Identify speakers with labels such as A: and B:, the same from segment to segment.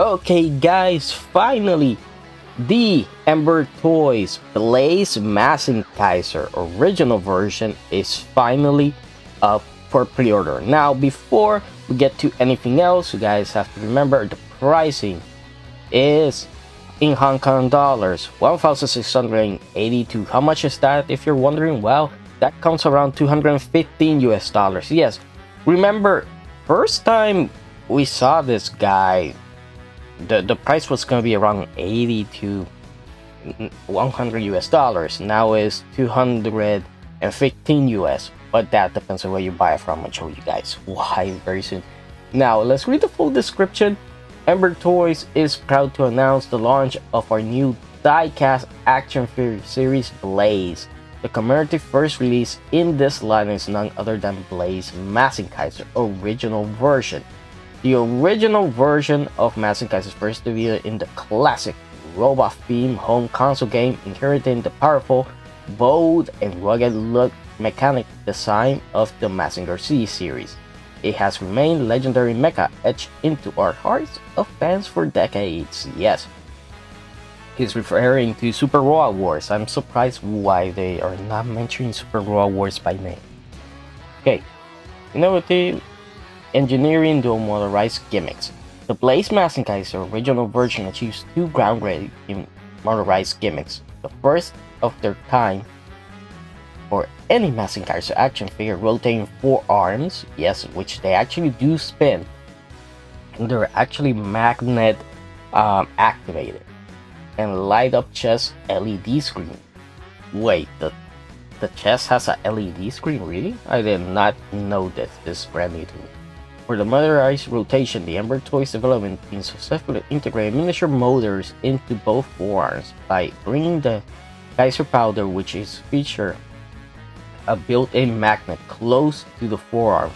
A: Okay guys, finally the Ember Toys Blaze Mazinkaiser original version is finally up for pre-order. Now before we get to anything else, you guys have to remember the pricing is in Hong Kong dollars, 1,682. How much is that if you're wondering? Well, that comes around 215 US dollars. Yes, remember first time we saw this guy, the price was going to be around 80 to 100 US dollars. Now is 215 US, but that depends on where you buy it from. I'll show you guys why very soon. Now let's read the full description. Ember Toys is proud to announce the launch of our new die-cast action figure series Blaze. The commemorative first release in this line is none other than Blaze Mazinkaiser original version. The original version of Mazinkaiser first debuted in the classic robot-themed home console game, inheriting the powerful, bold, and rugged look mechanic design of the Mazinger Z series. It has remained legendary mecha etched into our hearts of fans for decades. Yes, he's referring to Super Robot Wars. I'm surprised why they are not mentioning Super Robot Wars by name. Okay, innovative engineering dual motorized gimmicks. The Blaze Mazinkaiser original version achieves two groundbreaking motorized gimmicks, the first of their kind for any Mazinkaiser action figure, rotating forearms, yes, which they actually do spin, and they're actually magnet activated, and light up chest LED screen. Wait, the chest has a LED screen, really? I did not know this. This is brand new to me. For the motorized rotation, the Ember Toys development team successfully integrated miniature motors into both forearms by bringing the Kaiser Pilder, which is feature a built-in magnet close to the forearms.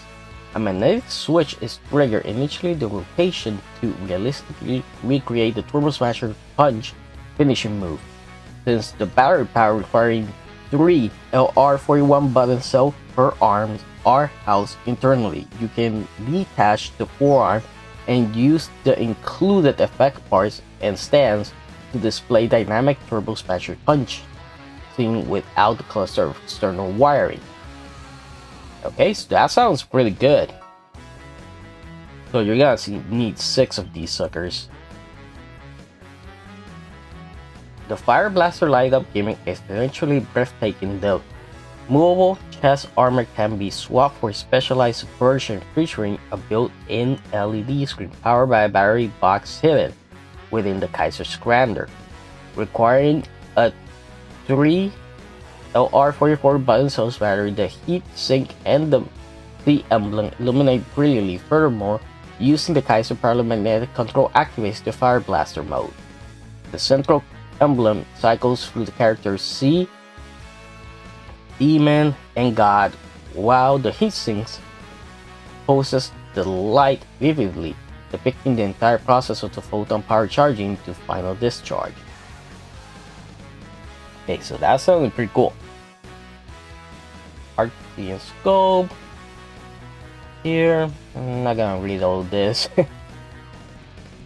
A: A magnetic switch is triggered initially the rotation to realistically recreate the Turbo Smasher punch finishing move. Since the battery power requiring 3 LR41 button cells per arm are housed internally, you can detach the forearm and use the included effect parts and stands to display dynamic Turbo Smasher punch without the cluster of external wiring. Okay, so that sounds pretty good. So you're gonna need 6 of these suckers. The Fire Blaster light up gimmick is eventually breathtaking though. Movable chest armor can be swapped for a specialized version featuring a built-in LED screen powered by a battery box hidden within the Kaiser Scrander, requiring a 3 LR44 button cells battery. The heat sink and the emblem illuminate brilliantly. Furthermore, using the Kaiser Pilder magnetic control activates the Fire Blaster mode. The central emblem cycles through the characters C, Demon, and God, while the heatsinks poses the light vividly, depicting the entire process of the photon power charging to final discharge. Okay, so that sounded pretty cool. RT and scope. Here, I'm not gonna read all this,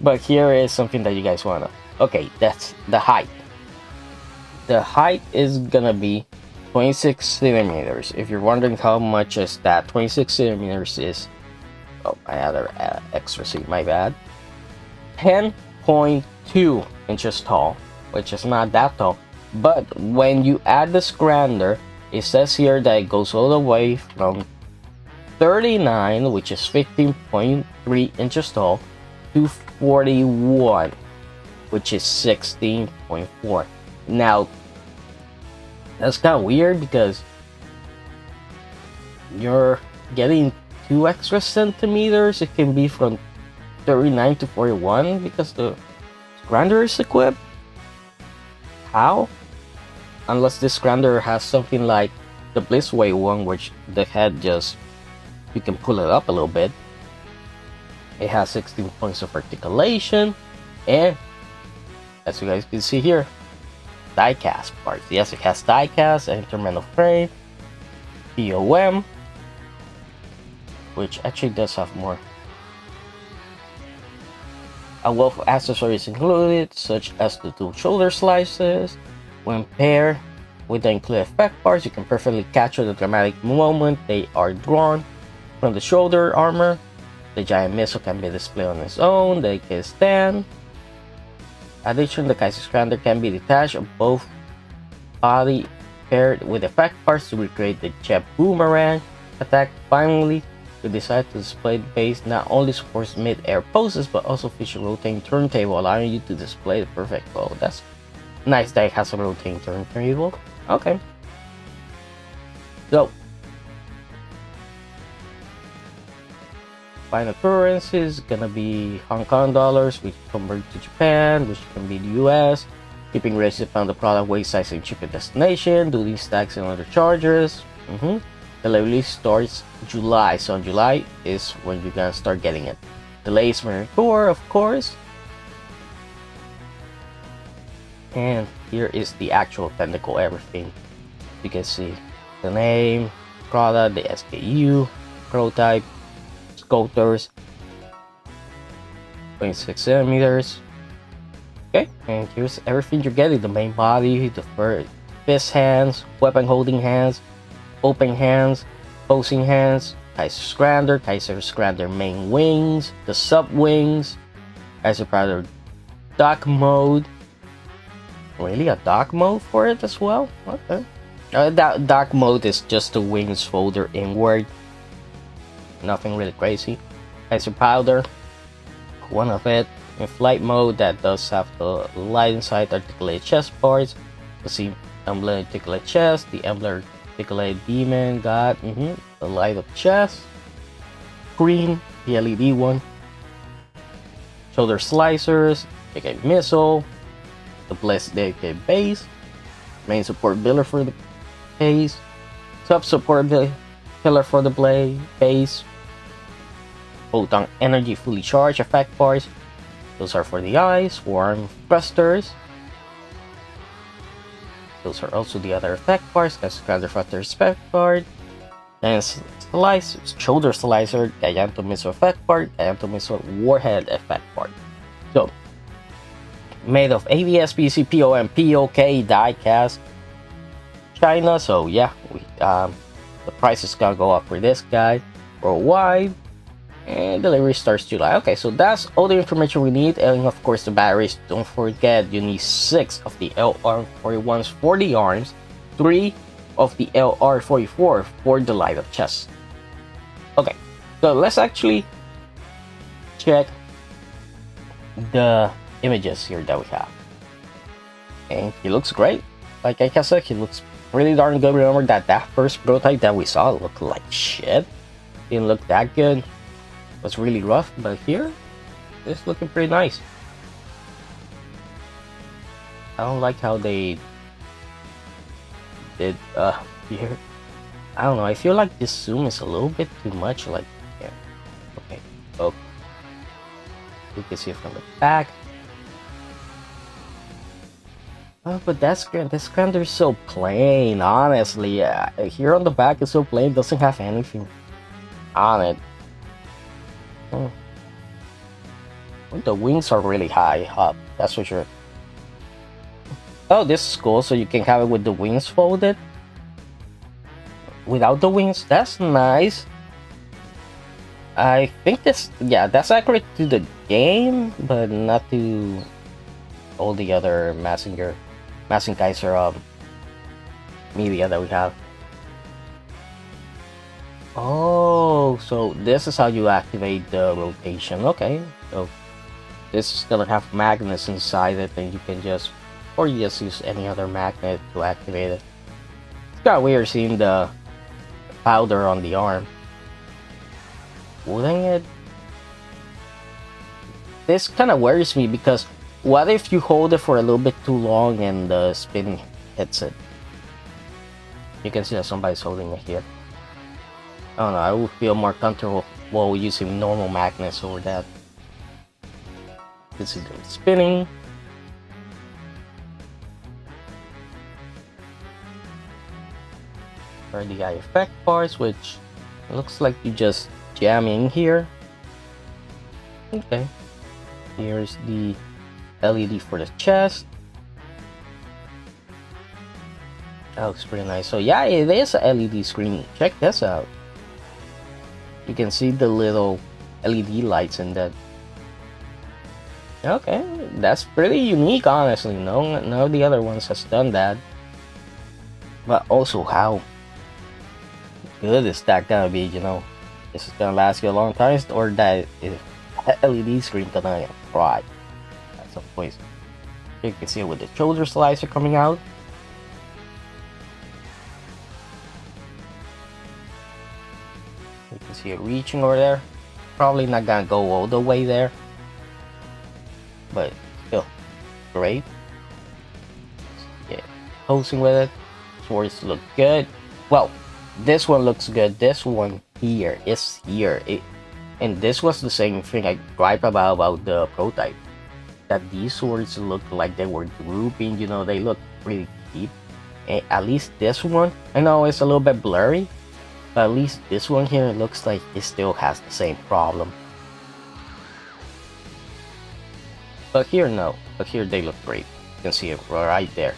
A: but here is something that you guys wanna. Okay, that's the height. The height is gonna be 26 centimeters. If you're wondering how much is that, 26 centimeters is, oh, I had an extra seat, my bad. 10.2 inches tall, which is not that tall. But when you add the Scrander, it says here that it goes all the way from 39, which is 15.3 inches tall, to 41, which is 16.4. Now, that's kind of weird because you're getting 2 extra centimeters. It can be from 39 to 41 because the Scrander is equipped. How? Unless this Scrander has something like the Blitzway one, which the head just, you can pull it up a little bit. It has 16 points of articulation, and as you guys can see here, die-cast parts. Yes, it has die-cast, intermental frame, POM, which actually does have more A wealth of accessories included, such as the two shoulder slices. When paired with the included effect parts, you can perfectly capture the dramatic moment they are drawn from the shoulder armor. The giant missile can be displayed on its own, they can stand. Addition, the Kaiser Pilder can be detached of both body paired with effect parts to recreate the jet boomerang attack. Finally, we decided to display the base not only supports mid-air poses but also features a rotating turntable, allowing you to display the perfect flow. That's nice that it has a rotating turntable. Okay. So, final currency is gonna be Hong Kong dollars, which convert to Japan, which can be the US. Shipping rates depend on the product weight, size, and shipping destination. Duty, tax, and other charges. The release starts July, so in July is when you're gonna start getting it. The lace core, of course. And here is the actual tentacle, everything. You can see the name, product, the SKU, prototype, sculptors, 26 centimeters. Okay, and here's everything you're getting: the main body, the fist hands, weapon holding hands, open hands, posing hands, Kaiser Pilder main wings, the sub wings, Kaiser Pilder dock mode. Really, a dock mode for it as well? Okay. That dock mode is just the wings folder inward. Nothing really crazy. Kaiser Pilder, one of it. In flight mode, that does have the light inside articulated chest parts. The see emblem articulated chest, the emblem articulated demon god, the light of chest, green, the LED one, shoulder slicers, AK missile, the blessed AK base, main support pillar for the base, sub support pillar for the blade base, photon energy fully charged effect parts. Those are for the eyes, forearm thrusters. Those are also the other effect parts. That's the thruster effect part. And shoulder slicer, Giganto missile effect part, Giganto missile warhead effect part. So, made of ABS, PC, POM, POK die cast, China. So yeah, the price is gonna go up for this guy worldwide. And delivery starts July. Okay, so that's all the information we need. And of course, the batteries. Don't forget, you need 6 of the LR41s for the arms, 3 of the LR44 for the light of chest. Okay, so let's actually check the images here that we have. And he looks great. Like I said, he looks really darn good. Remember that first prototype that we saw looked like shit. Didn't look that good. Was really rough, but here it's looking pretty nice. I don't like how they did here. I don't know, I feel like this zoom is a little bit too much. Like, yeah, okay, oh, you can see it from the back. Oh, but that's good. This Commander is so plain, honestly. Here on the back is so plain, doesn't have anything on it. Oh. The wings are really high up, that's for sure. Oh, this is cool, so you can have it with the wings folded. Without the wings, that's nice. I think this, yeah, that's accurate to the game, but not to all the other Mazinkaiser media that we have. Oh, so this is how you activate the rotation. Okay, so this is gonna have magnets inside it, and you can just, or you just use any other magnet to activate it. It's kind of weird seeing the powder on the arm. Wouldn't it? This kind of worries me, because what if you hold it for a little bit too long and the spin hits it? You can see that somebody's holding it here. I don't know, I would feel more comfortable while using normal magnets over that. This is them spinning. For the eye effect parts, which looks like you just jam in here. Okay. Here's the LED for the chest. That looks pretty nice. So yeah, it is a LED screen. Check this out. You can see the little LED lights in that. Okay, that's pretty unique, honestly. None of the other ones has done that. But also, how good is that gonna be? You know, this is gonna last you a long time, or that is LED screen gonna fry at some point. You can see it with the shoulder slicer coming out. You can see it reaching over there. Probably not gonna go all the way there, but still great. Yeah, posing with it. Swords look good. Well, this one looks good. This one here is here. And this was the same thing I griped about the prototype. That these swords look like they were drooping. You know, they look pretty cheap. And at least this one, I know it's a little bit blurry, but at least this one here looks like it still has the same problem. But here, no. But here they look great. You can see it right there.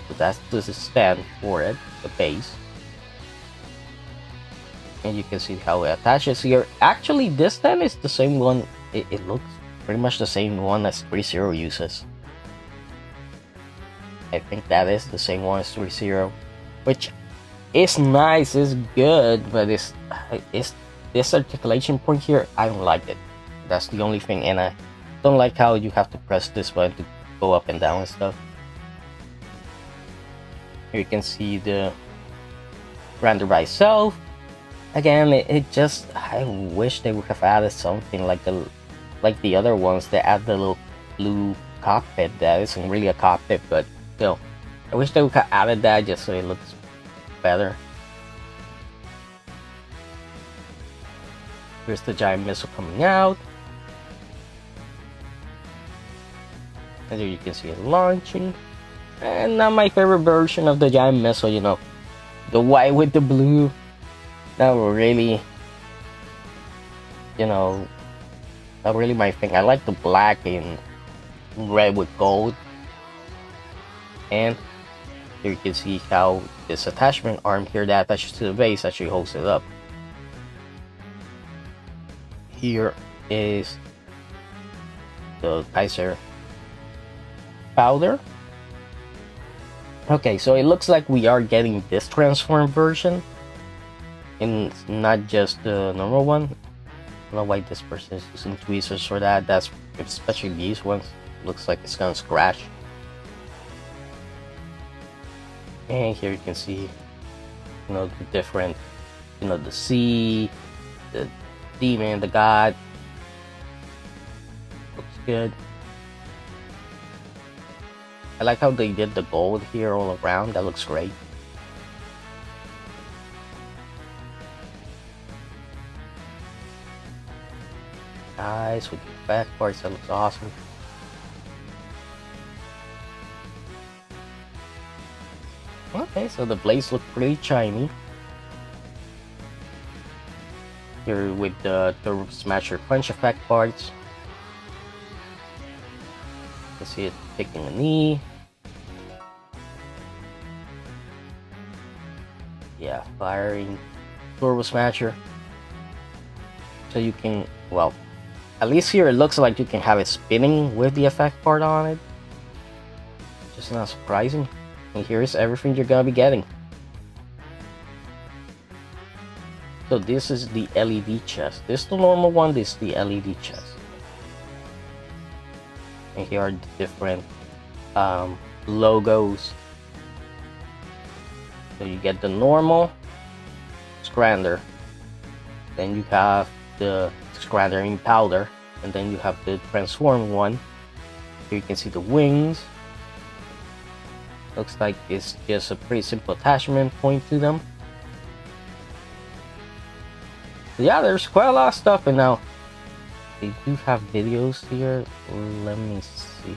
A: So that's the stand for it, the base. And you can see how it attaches here. Actually, this stand is the same one. It looks pretty much the same one as 3.0 uses. I think that is the same one as 3.0, which is nice, is good, but it's this articulation point here, I don't like it. That's the only thing, and I don't like how you have to press this button to go up and down and stuff. Here you can see the render by itself. Again, it just, I wish they would have added something like the other ones that add the little blue cockpit. That isn't really a cockpit, but still, I wish they would have added that just so it looks better. Here's the giant missile coming out. And there you can see it launching. And not my favorite version of the giant missile, you know. The white with the blue. That really, you know, not really my thing. I like the black and red with gold. And here you can see how this attachment arm here that attaches to the base actually holds it up. Here is the Kaiser Pilder. Okay, so it looks like we are getting this transformed version, and it's not just the normal one. I don't know why this person is using tweezers for that. That's especially these ones. Looks like it's gonna scratch. And here you can see, you know, the different, you know, the sea, the demon, the god. Looks good. I like how they did the gold here all around. That looks great. Nice with the back parts. That looks awesome. Okay, so the blades look pretty shiny. Here with the Turbo Smasher punch effect parts. You can see it taking a knee. Yeah, firing Turbo Smasher. So you can, well, at least here it looks like you can have it spinning with the effect part on it. Just not surprising. And here's everything you're gonna be getting. So this is the LED chest. This is the normal one, this is the LED chest. And here are the different logos. So you get the normal Scrander, then you have the Scrander in powder, and then you have the transformed one. Here you can see the wings. Looks like it's just a pretty simple attachment point to them. Yeah, there's quite a lot of stuff, and now they do have videos here. Let me see.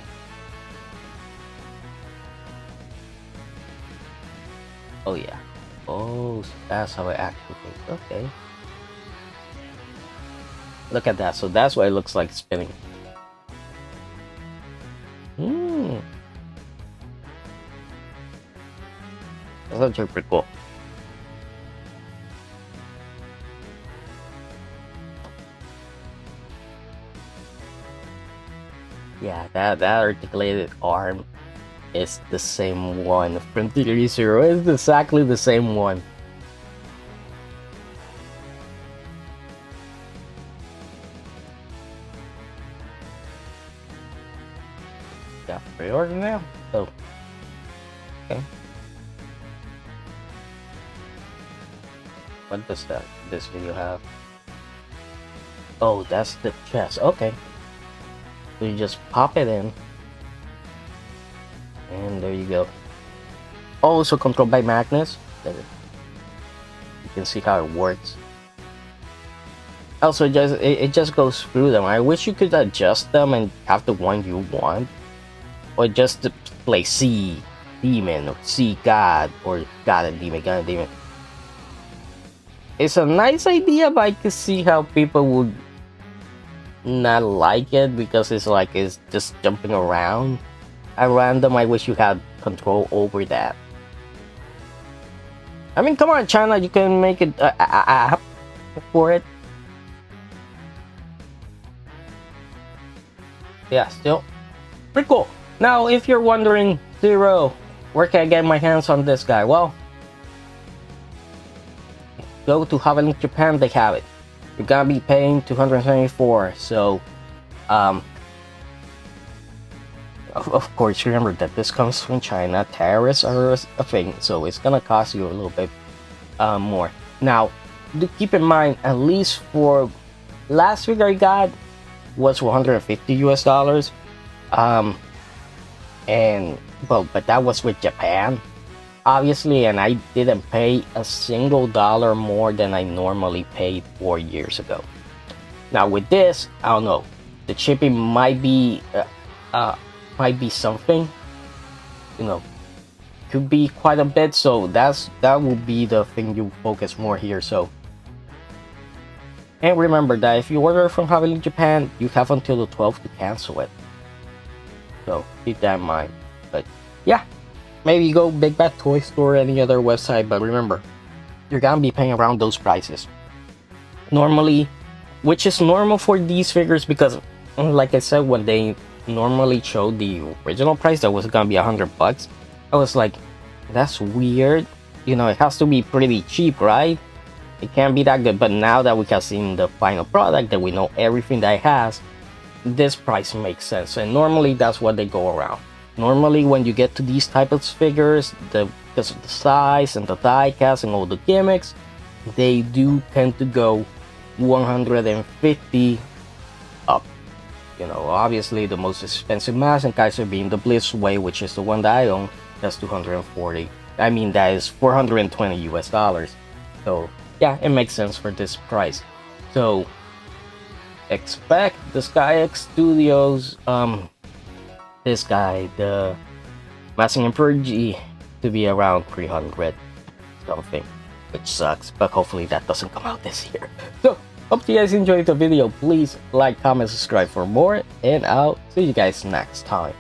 A: Oh yeah. Oh, so that's how it activates. Okay. Look at that. So that's why it looks like spinning. That's actually pretty cool. Yeah, that articulated arm is the same one from 3.0. It's exactly the same one. Yeah, pre-order now. So, okay. What does this video have? Oh, that's the chest. Okay. So you just pop it in, and there you go. Also controlled by magnets. You can see how it works. Also, it just goes through them. I wish you could adjust them and have the one you want, or just to play C Demon or C God or God and Demon, God and Demon. It's a nice idea, but I can see how people would not like it because it's like it's just jumping around at random. I wish you had control over that. I mean, come on, China, you can make it a app for it. Yeah, still pretty cool. Now, if you're wondering, Zero, where can I get my hands on this guy? Well, go to Haveling Japan, they have it. You're gonna be paying $274. So, of course, remember that this comes from China. Tariffs are a thing, so it's gonna cost you a little bit more. Now, do keep in mind, at least for last figure I got was $150 US. And well, but that was with Japan, obviously, and I didn't pay a single dollar more than I normally paid 4 years ago. Now with this, I don't know, the shipping might be something, you know, could be quite a bit. So that will be the thing you focus more here. So, and remember that if you order from Haveling Japan, you have until the 12th to cancel it. So keep that in mind. But yeah, maybe go Big Bad Toy Store or any other website. But remember, you're gonna be paying around those prices normally, which is normal for these figures because, like I said, when they normally showed the original price that was gonna be $100, I was like, that's weird. You know, it has to be pretty cheap, right? It can't be that good. But now that we have seen the final product, that we know everything that it has, this price makes sense. And normally that's what they go around. Normally when you get to these type of figures, because of the size and the die cast and all the gimmicks, they do tend to go 150 up. You know, obviously the most expensive Mazinkaiser being the Blitzway, which is the one that I own, that's 240. I mean, that is $420 US. So yeah, it makes sense for this price. So expect the SkyX Studios, this guy, the Mazinger Z, to be around 300 something, which sucks, but hopefully that doesn't come out this year. So hope you guys enjoyed the video. Please like, comment, subscribe for more, and I'll see you guys next time.